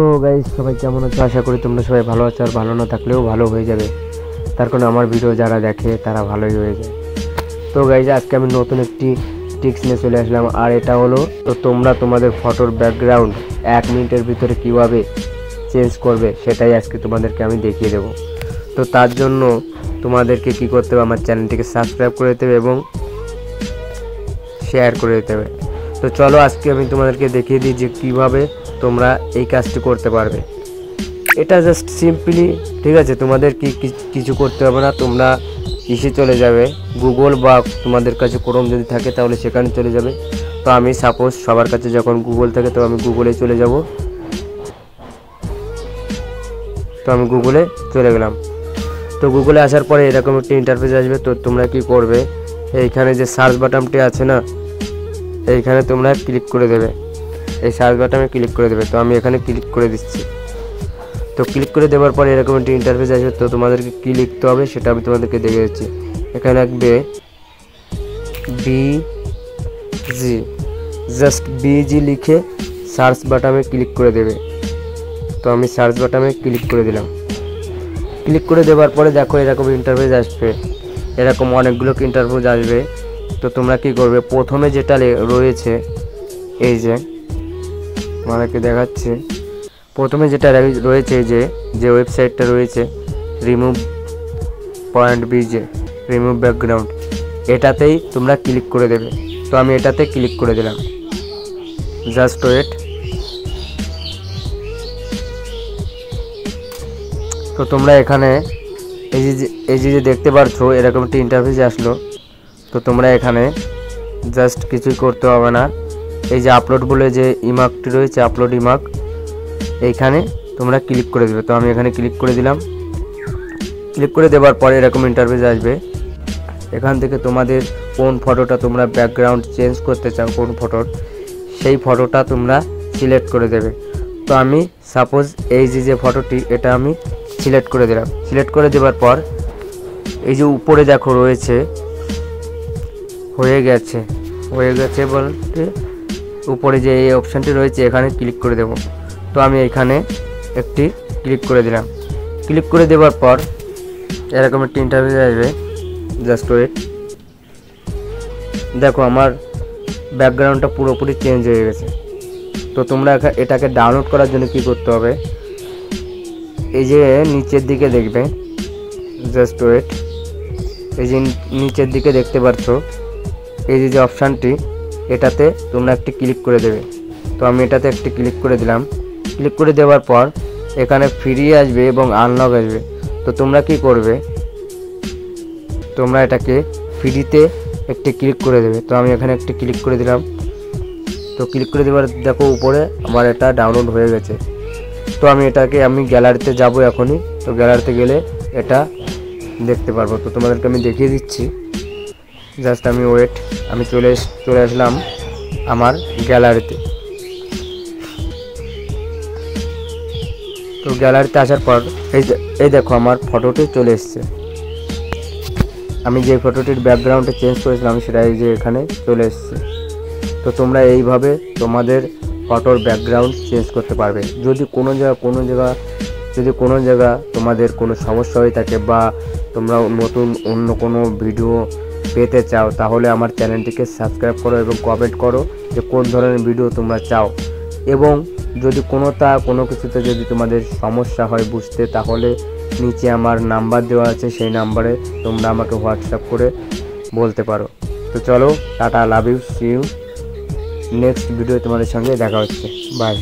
তো গাইস সবাই কেমন আছো? আশা করি তোমরা সবাই ভালো আছো, আর ভালো না থাকলেও ভালো হয়ে যাবে। তার কারণ আমার ভিডিও যারা দেখে তারা ভালোই হয়ে যায়। তো গাইস আজকে আমি নতুন একটি টিপস নিয়ে চলে আসলাম, আর এটা হলো তো তোমরা তোমাদের ফটোর ব্যাকগ্রাউন্ড 1 মিনিটের ভিতরে কিভাবে চেঞ্জ করবে সেটাই আজকে তোমাদেরকে আমি দেখিয়ে দেবো। তো তার জন্য তোমাদেরকে কি করতে হবে, আমার চ্যানেলটিকে সাবস্ক্রাইব করে দিতে হবে এবং শেয়ার করে দিতে হবে। তো চলো আজকে আমি তোমাদেরকে দেখিয়ে দিই যে কীভাবে তোমরা এই কাজটি করতে পারবে। এটা জাস্ট সিম্পলি, ঠিক আছে? তোমাদের কিছু করতে হবে না। তোমরা ইসে চলে যাবে গুগল, বা তোমাদের কাছে ক্রোম যদি থাকে তাহলে সেখানে চলে যাবে। তো আমি সাপোজ সবার কাছে যখন গুগল থাকে তো আমি গুগলে চলে যাব। তো আমি গুগলে চলে গেলাম। তো গুগলে আসার পরে এরকম একটি ইন্টারফেস আসবে। তো তোমরা কি করবে, এইখানে যে সার্চ বাটনটি আছে না, এইখানে তোমরা ক্লিক করে দেবে। এই সার্চ বাটনে ক্লিক করে দেবে। তো আমি এখানে ক্লিক করে দিচ্ছি। তো ক্লিক করে দেওয়ার পরে এরকম একটি ইন্টারফেস আসবে। তো তোমাদেরকে কী লিখতে হবে সেটা আমি তোমাদেরকে দেখে দিচ্ছি। এখানে লিখবে বিজি, জাস্ট বিজি লিখে সার্চ বাটনে ক্লিক করে দেবে। তো আমি সার্চ বাটনে ক্লিক করে দিলাম। ক্লিক করে দেওয়ার পরে দেখো এরকম ইন্টারফেস আসবে, এরকম অনেকগুলো ইন্টারফেস আসবে। তো তোমরা কি করবে, প্রথমে যেটা রয়েছে, এই যে আমাকে দেখাচ্ছে, প্রথমে যেটা রয়েছে যে ওয়েবসাইটটা রয়েছে remove.bj, রিমুভ ব্যাকগ্রাউন্ড, এটাতেই তোমরা ক্লিক করে দেবে। তো আমি এটাতে ক্লিক করে দিলাম। Just wait. তো তোমরা এখানে এই যে দেখতে পারছো এরকম একটা ইন্টারফেস আসলো। তো তোমরা এখানে জাস্ট কিছুই করতে হবে না। এই যে আপলোড বলে যে ইমাকটি রয়েছে, আপলোড ইমাক, এইখানে তোমরা ক্লিক করে দেবে। তো আমি এখানে ক্লিক করে দিলাম। ক্লিক করে দেওয়ার পরে এরকম ইন্টারফেস আসবে। এখান থেকে তোমাদের কোন ফটোটা তোমরা ব্যাকগ্রাউন্ড চেঞ্জ করতে চাও, কোন ফটোর, সেই ফটোটা তোমরা সিলেক্ট করে দেবে। তো আমি সাপোজ এই যে ফটোটি, এটা আমি সিলেক্ট করে দিলাম। সিলেক্ট করে দেওয়ার পর এই যে উপরে দেখো রয়েছে হয়ে গেছে বলতে উপরে যে এই অপশানটি রয়েছে এখানে ক্লিক করে দেব। তো আমি এখানে একটি ক্লিক করে দিলাম। ক্লিক করে দেওয়ার পর এরকম একটি ইন্টারফেস আসবে। Just wait. দেখো আমার ব্যাকগ্রাউন্ডটা পুরোপুরি চেঞ্জ হয়ে গেছে। তো তোমরা এটাকে ডাউনলোড করার জন্য কি করতে হবে, এই যে নিচের দিকে দেখবে, জাস্ট ওয়েট, এই যে নিচের দিকে দেখতে পাচ্ছ এই যে অপশানটি, এটাতে তোমরা একটি ক্লিক করে দেবে। তো আমি এটাতে একটি ক্লিক করে দিলাম। ক্লিক করে দেওয়ার পর এখানে ফ্রি আসবে এবং আনলক আসবে। তো তোমরা কি করবে, তোমরা এটাকে ফ্রিতে একটি ক্লিক করে দেবে। তো আমি এখানে একটি ক্লিক করে দিলাম। তো ক্লিক করে দেওয়ার দেখো উপরে আমার এটা ডাউনলোড হয়ে গেছে। তো আমি এটাকে গ্যালারিতে যাব এখনই। তো গ্যালারিতে গেলে এটা দেখতে পারবো। তো তোমাদেরকে আমি দেখিয়ে দিচ্ছি। জাস্ট আমি ওয়েট, আমি চলে আসলাম আমার গ্যালারিতে। তো গ্যালারিতে আসার পর এই দেখো আমার ফটোটি চলে এসছে। আমি যে ফটোটির ব্যাকগ্রাউন্ডে চেঞ্জ করেছিলাম সেটা এই যে এখানে চলে এসছে। তো তোমরা এইভাবে তোমাদের ফটোর ব্যাকগ্রাউন্ড চেঞ্জ করতে পারবে। যদি কোনো জায়গা তোমাদের কোনো সমস্যা হয়ে থাকে, বা তোমরা নতুন অন্য কোনো ভিডিও পেতে চাও, তাহলে আমার চ্যানেলটিকে সাবস্ক্রাইব করো এবং কমেন্ট করো যে কোন ধরনের ভিডিও তোমরা চাও। এবং যদি কোনো কিছুতে যদি তোমাদের সমস্যা হয় বুঝতে, তাহলে নিচে আমার নাম্বার দেওয়া আছে, সেই নাম্বারে তোমরা আমাকে হোয়াটসঅ্যাপ করে বলতে পারো। তো চলো, tata, love you, see you, next video তোমাদের সঙ্গে দেখা হচ্ছে। বাই।